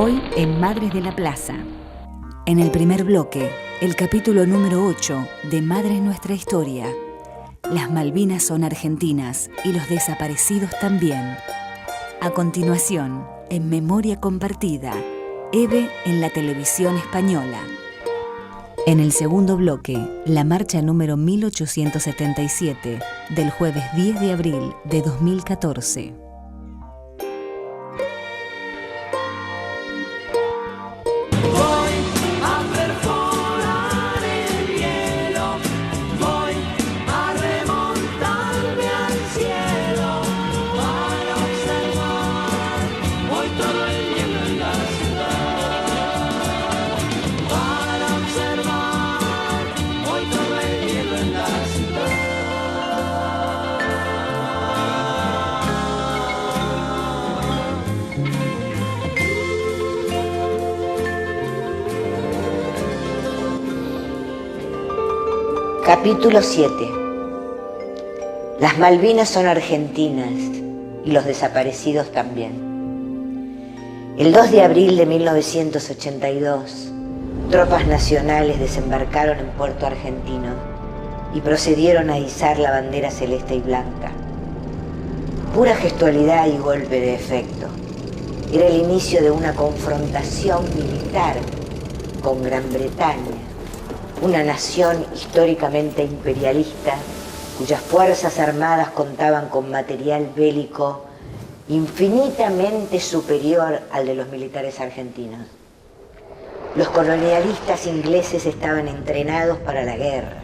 Hoy en Madres de la Plaza. En el primer bloque, el capítulo número 8 de Madres Nuestra Historia. Las Malvinas son argentinas y los desaparecidos también. A continuación, en Memoria Compartida, Eve en la televisión española. En el segundo bloque, la marcha número 1877 del jueves 10 de abril de 2014. Capítulo 7. Las Malvinas son argentinas y los desaparecidos también. El 2 de abril de 1982, tropas nacionales desembarcaron en Puerto Argentino y procedieron a izar la bandera celeste y blanca. Pura gestualidad y golpe de efecto. Era el inicio de una confrontación militar con Gran Bretaña, una nación históricamente imperialista cuyas fuerzas armadas contaban con material bélico infinitamente superior al de los militares argentinos. Los colonialistas ingleses estaban entrenados para la guerra,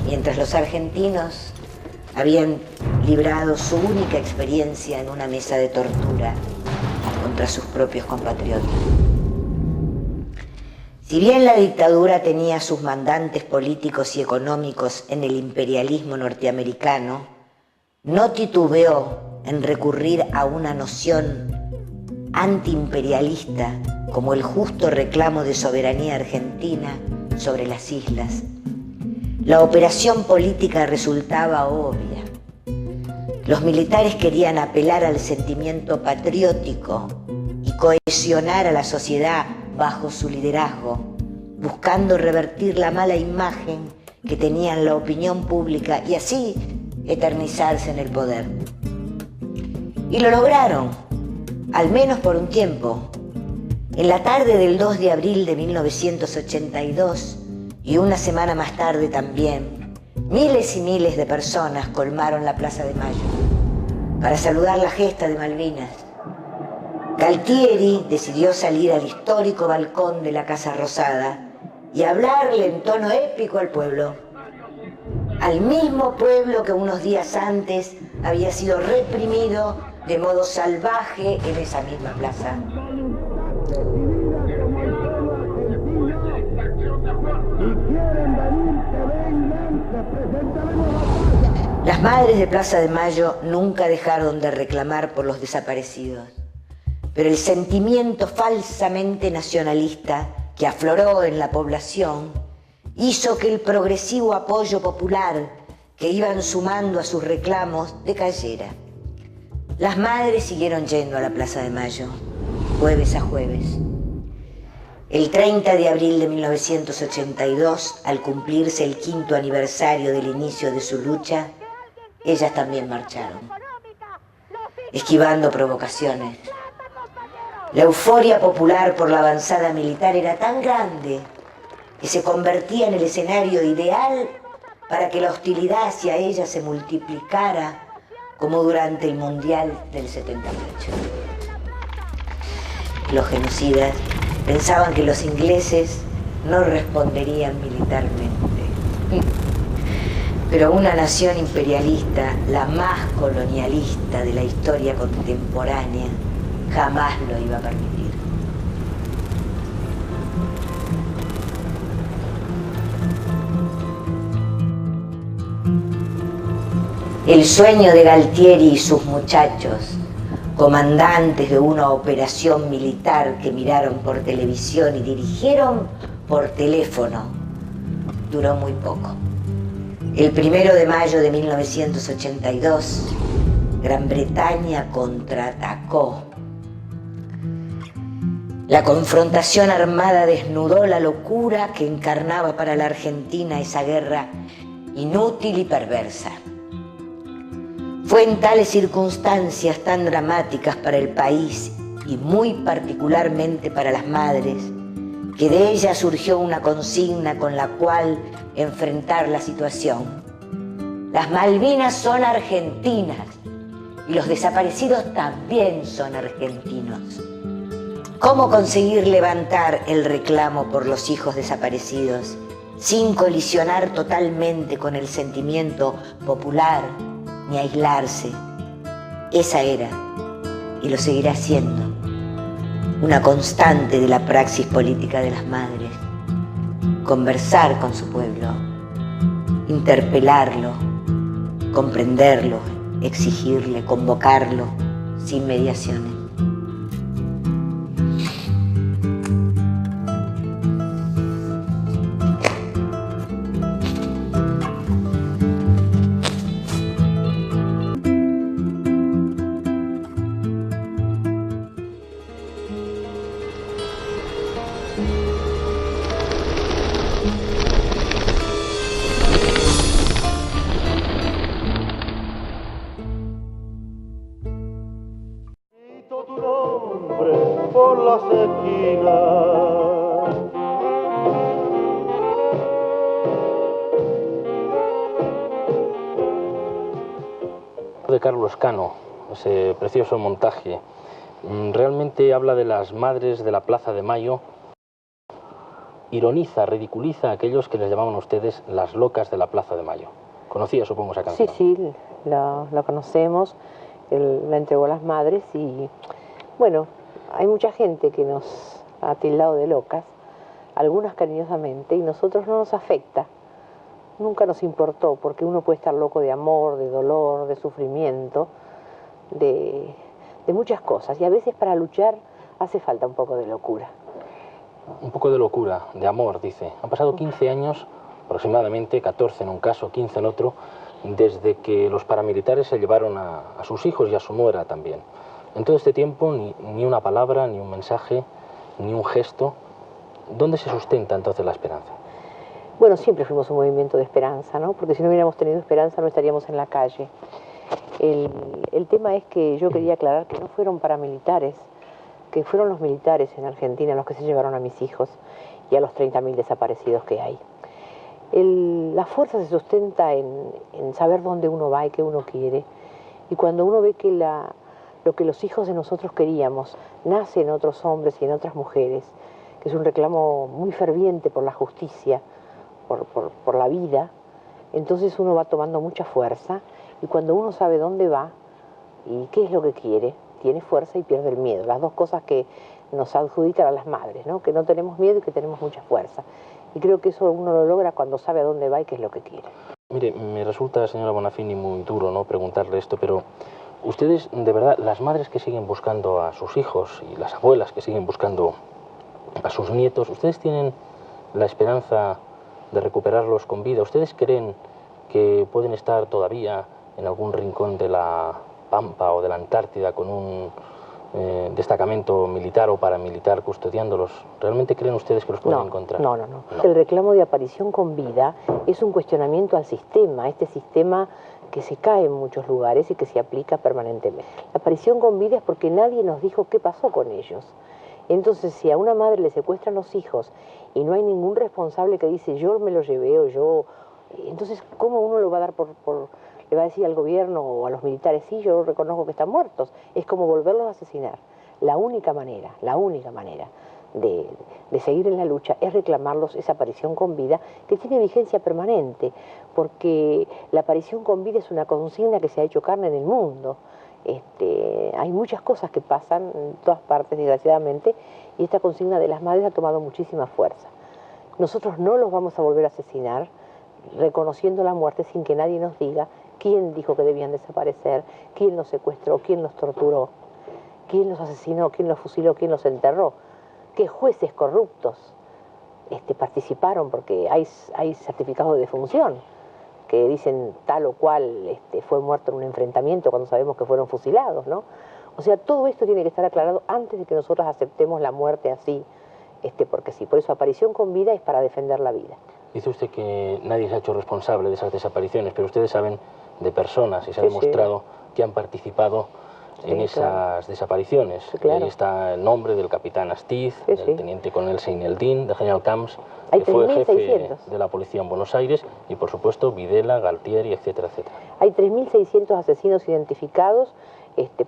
mientras los argentinos habían librado su única experiencia en una mesa de tortura contra sus propios compatriotas. Si bien la dictadura tenía sus mandantes políticos y económicos en el imperialismo norteamericano, no titubeó en recurrir a una noción antiimperialista como el justo reclamo de soberanía argentina sobre las islas. La operación política resultaba obvia. Los militares querían apelar al sentimiento patriótico y cohesionar a la sociedad bajo su liderazgo, buscando revertir la mala imagen que tenían la opinión pública y así eternizarse en el poder. Y lo lograron, al menos por un tiempo. En la tarde del 2 de abril de 1982 y una semana más tarde también, miles y miles de personas colmaron la Plaza de Mayo para saludar la gesta de Malvinas. Galtieri decidió salir al histórico balcón de la Casa Rosada y hablarle en tono épico al pueblo. Al mismo pueblo que unos días antes había sido reprimido de modo salvaje en esa misma plaza. Las madres de Plaza de Mayo nunca dejaron de reclamar por los desaparecidos. Pero el sentimiento falsamente nacionalista que afloró en la población hizo que el progresivo apoyo popular que iban sumando a sus reclamos decayera. Las madres siguieron yendo a la Plaza de Mayo, jueves a jueves. El 30 de abril de 1982, al cumplirse el 5º aniversario del inicio de su lucha, ellas también marcharon, esquivando provocaciones. La euforia popular por la avanzada militar era tan grande que se convertía en el escenario ideal para que la hostilidad hacia ella se multiplicara como durante el Mundial del 78. Los genocidas pensaban que los ingleses no responderían militarmente. Pero una nación imperialista, la más colonialista de la historia contemporánea, jamás lo iba a permitir. El sueño de Galtieri y sus muchachos, comandantes de una operación militar que miraron por televisión y dirigieron por teléfono, duró muy poco. El 1 de mayo de 1982, Gran Bretaña contraatacó La confrontación armada desnudó la locura que encarnaba para la Argentina esa guerra inútil y perversa. Fue en tales circunstancias tan dramáticas para el país y muy particularmente para las madres, que de ella surgió una consigna con la cual enfrentar la situación. Las Malvinas son argentinas y los desaparecidos también son argentinos. ¿Cómo conseguir levantar el reclamo por los hijos desaparecidos sin colisionar totalmente con el sentimiento popular ni aislarse? Esa era, y lo seguirá siendo, una constante de la praxis política de las madres. Conversar con su pueblo, interpelarlo, comprenderlo, exigirle, convocarlo, sin mediaciones. Por las esquinas, de Carlos Cano, ese precioso montaje, realmente habla de las madres de la Plaza de Mayo, ironiza, ridiculiza a aquellos que les llamaban a ustedes las locas de la Plaza de Mayo. ¿Conocía, supongo, esa canción? Sí, la conocemos, la entregó a las madres y, bueno, hay mucha gente que nos ha tildado de locas, algunas cariñosamente, y nosotros no nos afecta. Nunca nos importó, porque uno puede estar loco de amor, de dolor, de sufrimiento, de muchas cosas. Y a veces para luchar hace falta un poco de locura. Un poco de locura, de amor, dice. Han pasado 15 años, aproximadamente, 14 en un caso, 15 en otro, desde que los paramilitares se llevaron a sus hijos y a su nuera también. En todo este tiempo, ni una palabra, ni un mensaje, ni un gesto. ¿Dónde se sustenta entonces la esperanza? Bueno, siempre fuimos un movimiento de esperanza, ¿no? Porque si no hubiéramos tenido esperanza no estaríamos en la calle. El tema es que yo quería aclarar que no fueron paramilitares, que fueron los militares en Argentina los que se llevaron a mis hijos y a los 30.000 desaparecidos que hay. La fuerza se sustenta en saber dónde uno va y qué uno quiere. Y cuando uno ve que lo que los hijos de nosotros queríamos nace en otros hombres y en otras mujeres, que es un reclamo muy ferviente por la justicia, por la vida, entonces uno va tomando mucha fuerza, y cuando uno sabe dónde va y qué es lo que quiere, tiene fuerza y pierde el miedo. Las dos cosas que nos adjudican a las madres, ¿no? Que no tenemos miedo y que tenemos mucha fuerza. Y creo que eso uno lo logra cuando sabe a dónde va y qué es lo que quiere. Mire, me resulta, señora Bonafini, muy duro, ¿no?, preguntarle esto, pero ustedes, de verdad, las madres que siguen buscando a sus hijos y las abuelas que siguen buscando a sus nietos, ¿ustedes tienen la esperanza de recuperarlos con vida? ¿Ustedes creen que pueden estar todavía en algún rincón de la Pampa o de la Antártida con un destacamento militar o paramilitar custodiándolos? ¿Realmente creen ustedes que los pueden encontrar? No. El reclamo de aparición con vida es un cuestionamiento al sistema, este sistema que se cae en muchos lugares y que se aplica permanentemente. La aparición con vida es porque nadie nos dijo qué pasó con ellos. Entonces, si a una madre le secuestran los hijos y no hay ningún responsable que dice yo me los llevé o yo... Entonces, ¿cómo uno lo va a dar le va a decir al gobierno o a los militares, sí, yo reconozco que están muertos? Es como volverlos a asesinar. La única manera de seguir en la lucha es reclamarlos esa aparición con vida que tiene vigencia permanente, porque la aparición con vida es una consigna que se ha hecho carne en el mundo. Hay muchas cosas que pasan en todas partes, desgraciadamente, y esta consigna de las madres ha tomado muchísima fuerza. Nosotros no los vamos a volver a asesinar, reconociendo la muerte sin que nadie nos diga quién dijo que debían desaparecer, quién los secuestró, quién los torturó, quién los asesinó, quién los fusiló, quién los enterró, qué jueces corruptos participaron, porque hay certificados de defunción que dicen tal o cual fue muerto en un enfrentamiento cuando sabemos que fueron fusilados, ¿no? O sea, todo esto tiene que estar aclarado antes de que nosotras aceptemos la muerte así, porque sí. Por eso aparición con vida es para defender la vida. Dice usted que nadie se ha hecho responsable de esas desapariciones, pero ustedes saben de personas y se ha Sí, demostrado que han participado en esas desapariciones. Sí, claro. Ahí está el nombre del capitán Astiz, del teniente coronel Seineldín, del general Camps, Hay que fue jefe 3.600. de la policía en Buenos Aires, y por supuesto Videla, Galtieri, etcétera, etcétera. Hay 3.600 asesinos identificados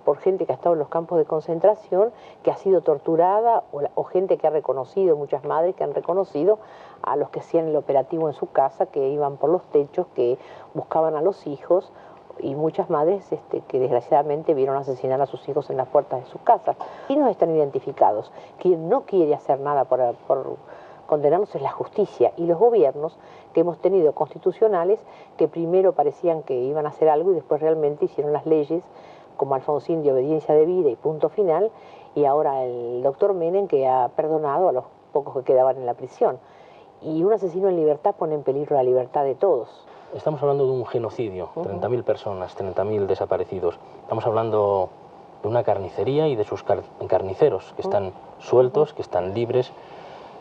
por gente que ha estado en los campos de concentración, que ha sido torturada, o gente que ha reconocido, muchas madres que han reconocido a los que hacían el operativo en su casa, que iban por los techos, que buscaban a los hijos, y muchas madres que desgraciadamente vieron asesinar a sus hijos en las puertas de sus casas. Y no están identificados. Quien no quiere hacer nada por condenarnos es la justicia y los gobiernos que hemos tenido constitucionales, que primero parecían que iban a hacer algo y después realmente hicieron las leyes, como Alfonsín de obediencia de vida y punto final, y ahora el doctor Menem, que ha perdonado a los pocos que quedaban en la prisión. Y un asesino en libertad pone en peligro la libertad de todos. Estamos hablando de un genocidio, 30.000 personas, 30.000 desaparecidos. Estamos hablando de una carnicería y de sus carniceros, que están sueltos, que están libres.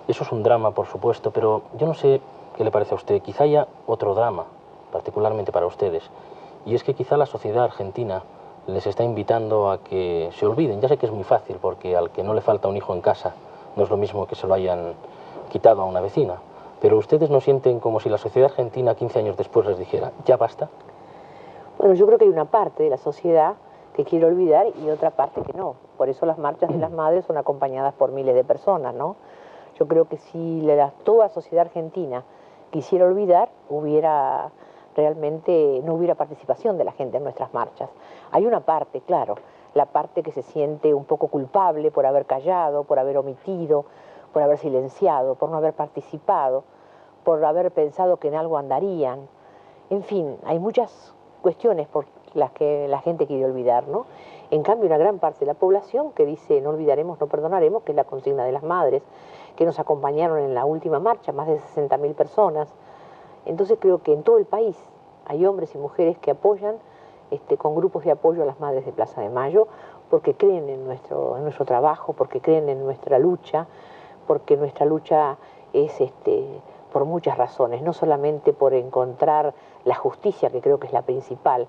Eso es un drama, por supuesto, pero yo no sé qué le parece a usted. Quizá haya otro drama, particularmente para ustedes, y es que quizá la sociedad argentina les está invitando a que se olviden. Ya sé que es muy fácil, porque al que no le falta un hijo en casa no es lo mismo que se lo hayan quitado a una vecina. Pero ustedes no sienten como si la sociedad argentina 15 años después les dijera, ya basta. Bueno, yo creo que hay una parte de la sociedad que quiere olvidar y otra parte que no. Por eso las marchas de las madres son acompañadas por miles de personas, ¿no? Yo creo que si toda la sociedad argentina quisiera olvidar, realmente no hubiera participación de la gente en nuestras marchas. Hay una parte, claro, la parte que se siente un poco culpable por haber callado, por haber omitido, por haber silenciado, por no haber participado, por haber pensado que en algo andarían. En fin, hay muchas cuestiones por las que la gente quiere olvidar, ¿no? En cambio, una gran parte de la población que dice no olvidaremos, no perdonaremos, que es la consigna de las madres, que nos acompañaron en la última marcha, más de 60.000 personas. Entonces creo que en todo el país hay hombres y mujeres que apoyan con grupos de apoyo a las madres de Plaza de Mayo, porque creen en nuestro trabajo, porque creen en nuestra lucha, porque nuestra lucha es por muchas razones, no solamente por encontrar la justicia, que creo que es la principal,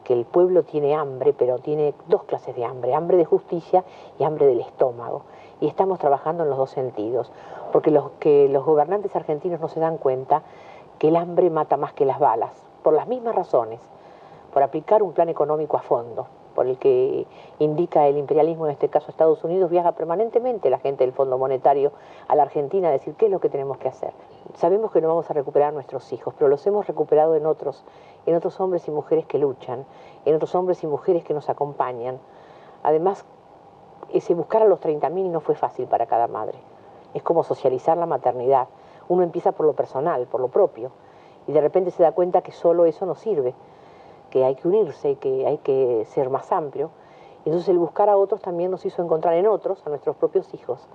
que el pueblo tiene hambre, pero tiene dos clases de hambre, hambre de justicia y hambre del estómago. Y estamos trabajando en los dos sentidos, porque los gobernantes argentinos no se dan cuenta que el hambre mata más que las balas, por las mismas razones, por aplicar un plan económico a fondo, por el que indica el imperialismo, en este caso Estados Unidos. Viaja permanentemente la gente del Fondo Monetario a la Argentina a decir qué es lo que tenemos que hacer. Sabemos que no vamos a recuperar a nuestros hijos, pero los hemos recuperado en otros hombres y mujeres que luchan, en otros hombres y mujeres que nos acompañan. Además, ese buscar a los 30.000 no fue fácil para cada madre. Es como socializar la maternidad. Uno empieza por lo personal, por lo propio, y de repente se da cuenta que solo eso no sirve, que hay que unirse, que hay que ser más amplio. Entonces el buscar a otros también nos hizo encontrar en otros a nuestros propios hijos.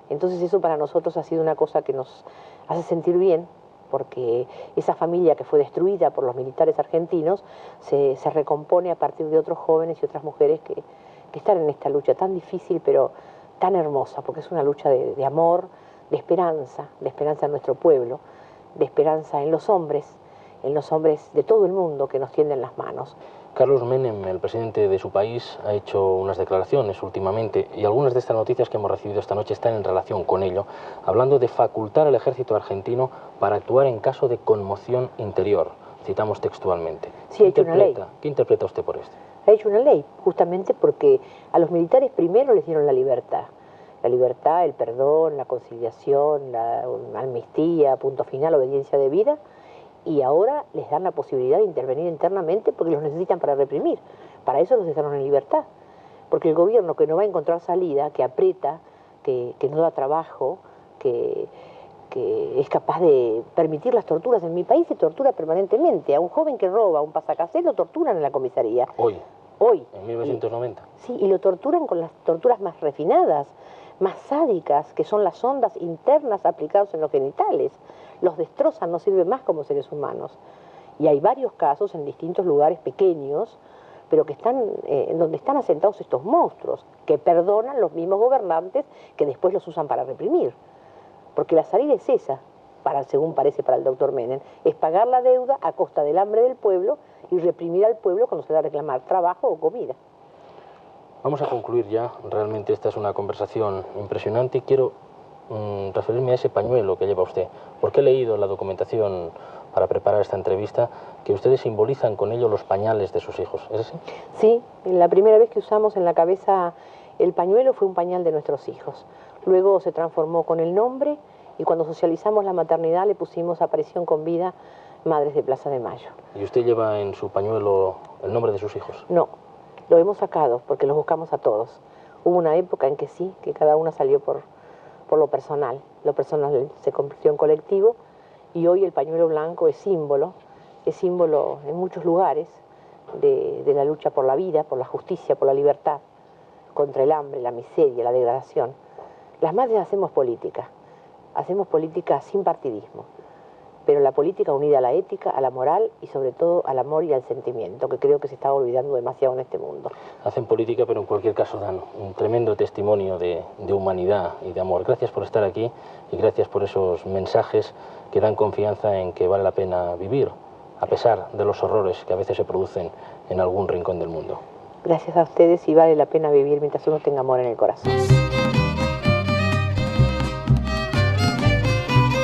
Entonces eso para nosotros ha sido una cosa que nos hace sentir bien, porque esa familia que fue destruida por los militares argentinos se recompone a partir de otros jóvenes y otras mujeres que están en esta lucha tan difícil pero tan hermosa, porque es una lucha de amor, de esperanza en nuestro pueblo, de esperanza en los hombres de todo el mundo que nos tienden las manos. Carlos Menem, el presidente de su país, ha hecho unas declaraciones últimamente, y algunas de estas noticias que hemos recibido esta noche están en relación con ello, hablando de facultar al ejército argentino para actuar en caso de conmoción interior. Citamos textualmente. Sí, ha hecho una ley. ¿Qué interpreta usted por esto? Ha hecho una ley, justamente porque a los militares primero les dieron la libertad. La libertad, el perdón, la conciliación, la amnistía, punto final, obediencia de vida. Y ahora les dan la posibilidad de intervenir internamente porque los necesitan para reprimir. Para eso los dejaron en libertad. Porque el gobierno que no va a encontrar salida, que aprieta, que no da trabajo, que es capaz de permitir las torturas. En mi país se tortura permanentemente. A un joven que roba un pasacasé lo torturan en la comisaría. Hoy. En 1990. Sí, y lo torturan con las torturas más refinadas, más sádicas, que son las sondas internas aplicadas en los genitales. Los destrozan, no sirven más como seres humanos. Y hay varios casos en distintos lugares pequeños, pero que están, en donde están asentados estos monstruos, que perdonan los mismos gobernantes que después los usan para reprimir. Porque la salida es esa, según parece para el doctor Menem, es pagar la deuda a costa del hambre del pueblo y reprimir al pueblo cuando se le va a reclamar trabajo o comida. Vamos a concluir ya. Realmente esta es una conversación impresionante y quiero referirme a ese pañuelo que lleva usted. Porque he leído la documentación para preparar esta entrevista que ustedes simbolizan con ello los pañales de sus hijos. ¿Es así? Sí, la primera vez que usamos en la cabeza el pañuelo fue un pañal de nuestros hijos. Luego se transformó con el nombre y cuando socializamos la maternidad le pusimos Aparición con Vida, Madres de Plaza de Mayo. ¿Y usted lleva en su pañuelo el nombre de sus hijos? No, lo hemos sacado porque los buscamos a todos. Hubo una época en que sí, que cada una salió por lo personal se convirtió en colectivo y hoy el pañuelo blanco es símbolo en muchos lugares de la lucha por la vida, por la justicia, por la libertad, contra el hambre, la miseria, la degradación. Las madres hacemos política sin partidismo, pero la política unida a la ética, a la moral y sobre todo al amor y al sentimiento, que creo que se está olvidando demasiado en este mundo. Hacen política, pero en cualquier caso dan un tremendo testimonio de humanidad y de amor. Gracias por estar aquí y gracias por esos mensajes que dan confianza en que vale la pena vivir, a pesar de los horrores que a veces se producen en algún rincón del mundo. Gracias a ustedes y vale la pena vivir mientras uno tenga amor en el corazón.